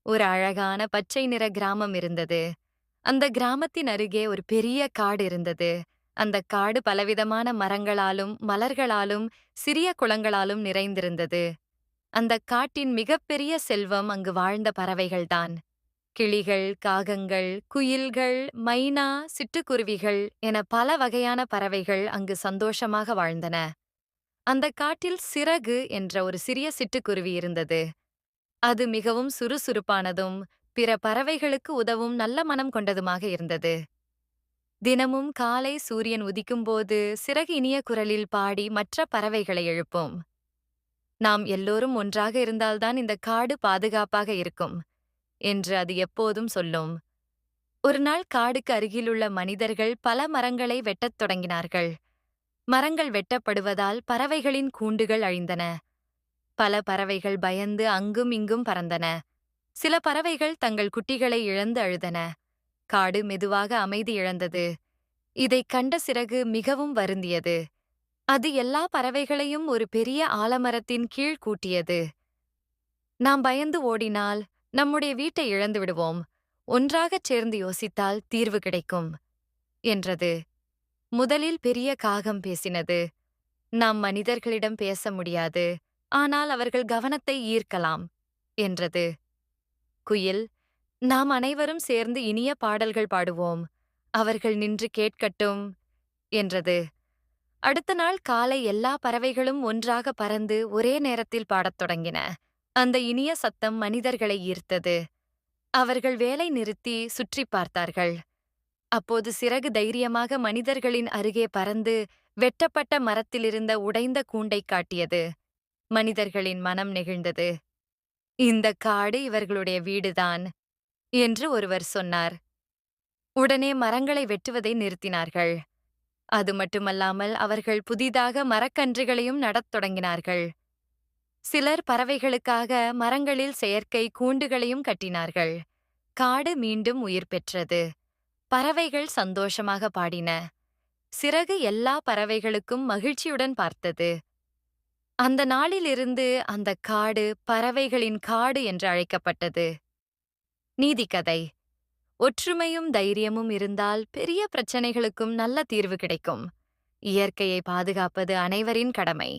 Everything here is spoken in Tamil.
ஒரு அழகான பச்சை நிற கிராமம் இருந்தது. அந்த கிராமத்தின் அருகே ஒரு பெரிய காடு இருந்தது. அந்த காடு பலவிதமான மரங்களாலும், மலர்களாலும், சிறிய குளங்களாலும் நிறைந்திருந்தது. அந்த காட்டின் மிகப்பெரிய செல்வம் அங்கு வாழ்ந்த பறவைகள்தான். கிளிகள், காகங்கள், குயில்கள், மைனா, சிட்டுக்குருவிகள் என பல வகையான பறவைகள் அங்கு சந்தோஷமாக வாழ்ந்தன. அந்த காட்டில் சிறகு என்ற ஒரு சிறிய சிட்டுக்குருவி இருந்தது. அது மிகவும் சுறுசுறுப்பானதும், பிற பறவைகளுக்கு உதவும் நல்ல மனம் கொண்டதுமாக இருந்தது. தினமும் காலை சூரியன் உதிக்கும்போது சிறகு இனிய குரலில் பாடி மற்ற பறவைகளை எழுப்பும். நாம் எல்லோரும் ஒன்றாக இருந்தால்தான் இந்த காடு பாதுகாப்பாக இருக்கும் என்று அது எப்போதும் சொல்லும். ஒரு நாள் காடுக்கு அருகிலுள்ள மனிதர்கள் பல மரங்களை வெட்டத் தொடங்கினார்கள். மரங்கள் வெட்டப்படுவதால் பறவைகளின் கூண்டுகள் அழிந்தன. பல பறவைகள் பயந்து அங்கும் இங்கும் பறந்தன. சில பறவைகள் தங்கள் குட்டிகளை இழந்து அழுதன. காடு மெதுவாக அமைதி இழந்தது. இதைக் கண்ட சிறகு மிகவும் வருந்தியது. அது எல்லா பறவைகளையும் ஒரு பெரிய ஆலமரத்தின் கீழ் கூட்டியது. நாம் பயந்து ஓடினால் நம்முடைய வீட்டை இழந்து விடுவோம். ஒன்றாகச் சேர்ந்து யோசித்தால் தீர்வு கிடைக்கும் என்றது. முதலில் பெரிய காகம் பேசினது. நாம் மனிதர்களிடம் பேச முடியாது, ஆனால் அவர்கள் கவனத்தை ஈர்க்கலாம் என்றது. குயில், நாம் அனைவரும் சேர்ந்து இனிய பாடல்கள் பாடுவோம். அவர்கள் நின்று கேட்கட்டும் என்றது. அடுத்த நாள் காலை எல்லா பறவைகளும் ஒன்றாக பறந்து ஒரே நேரத்தில் பாடத் தொடங்கின. அந்த இனிய சத்தம் மனிதர்களை ஈர்த்தது. அவர்கள் வேலை நிறுத்தி சுற்றி பார்த்தார்கள். அப்போது சிறகு தைரியமாக மனிதர்களின் அருகே பறந்து வெட்டப்பட்ட மரத்திலிருந்த உடைந்த கூண்டைக் காட்டியது. மனிதர்களின் மனம் நெகிழ்ந்தது. இந்த காடு இவர்களுடைய வீடுதான் என்று ஒருவர் சொன்னார். உடனே மரங்களை வெட்டுவதை நிறுத்தினார்கள். அது மட்டுமல்லாமல் அவர்கள் புதிதாக மரக்கன்றுகளையும் நடத் தொடங்கினார்கள். சிலர் பறவைகளுக்காக மரங்களில் செயற்கை கூண்டுகளையும் கட்டினார்கள். காடு மீண்டும் உயிர் பெற்றது. பறவைகள் சந்தோஷமாக பாடின. சிறகு எல்லா பறவைகளுக்கும் மகிழ்ச்சியுடன் பார்த்தது. அந்த நாளிலிருந்து அந்த காடு பறவைகளின் காடு என்று அழைக்கப்பட்டது. நீதிக்கதை: ஒற்றுமையும் தைரியமும் இருந்தால் பெரிய பிரச்சனைகளுக்கும் நல்ல தீர்வு கிடைக்கும். இயற்கையை பாதுகாப்பது அனைவரின் கடமை.